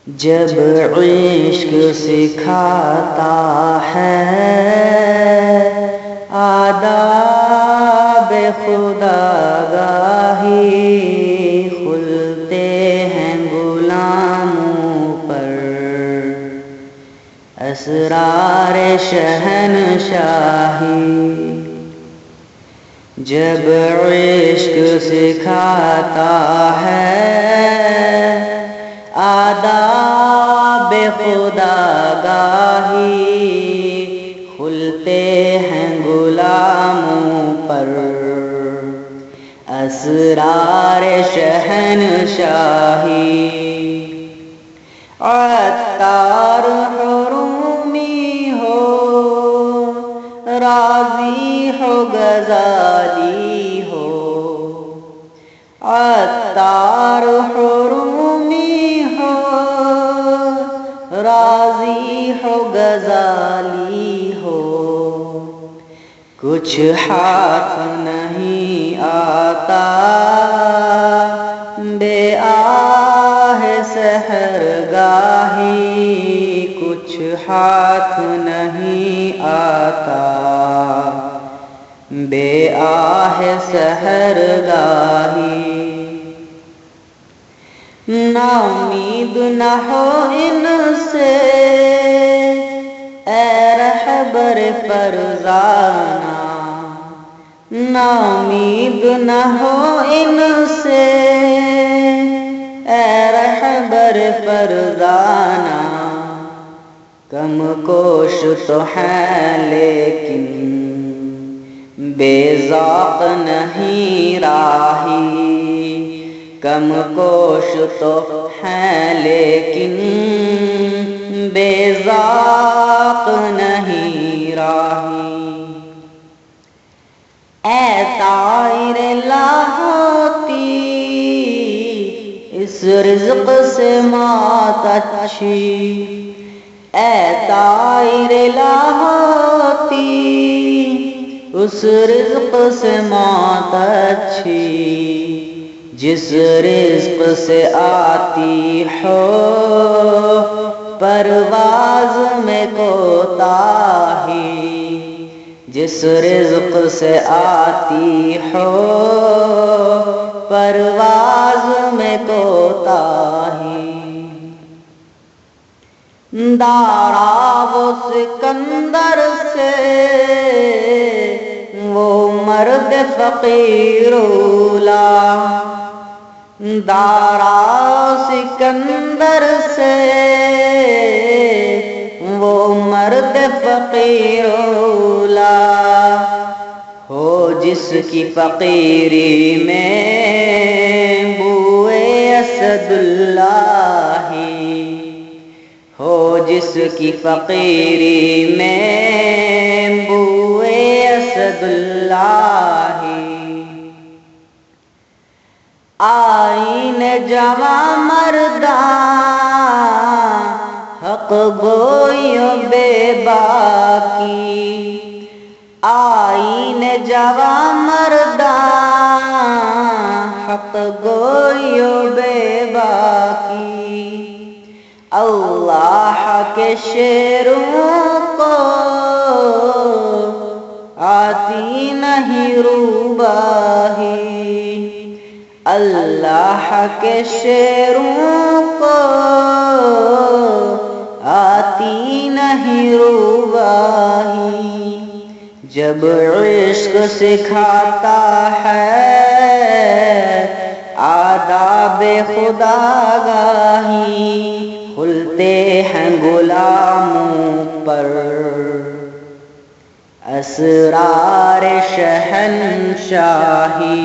جب عشق سکھاتا ہے آداب خودآگاہی، کھلتے ہیں غلاموں پر اسرار شہنشاہی۔ جب عشق سکھاتا ہے آداب خودآگاہی، کھلتے ہیں غلاموں پر اسرار شہنشاہی۔ عطار حرومی ہو، راضی ہو غزالی ہو، عطار حرومی ہو، راضی ہو غزالی ہو، کچھ ہاتھ نہیں آتا بے آہ سحرگاہی، کچھ ہاتھ نہیں آتا بے آہ سحرگاہی۔ نا امید نہ ہو ان سے اے رہبر فرزانہ، نا امید نہ ہو ان سے اے رہبر فرزانہ، کم کوش تو ہیں لیکن بے ذوق نہیں راہی، کم کوش تو ہیں لیکن بے ذوق نہیں راہی۔ اے طائر لاہوتی اس رزق سے موت اچھی، اے طائر لاہوتی اس رزق سے موت اچھی، جس رزق سے آتی ہو پرواز میں کوتاہی، جس رزق سے آتی ہو پرواز میں کوتاہی۔ دارا وہ سکندر سے وہ مرد فقیر اولا، دارا سکندر سے وہ مرد فقیر اولا، ہو جس کی فقیری میں بوئے اسد اللہ، ہو جس کی فقیری میں بوئے اسد اللہ۔ آئین جواں مرداں حق گوئی و بے باکی، آئین جواں مرداں حق گوئی و بے باکی، اللہ کے شیروں کو آتی نہیں روباہی، اللہ کے شیروں کو آتی نہیں روباہی۔ جب عشق سکھاتا ہے آداب خودآگاہی، کھلتے ہیں غلاموں پر اسرار شہنشاہی۔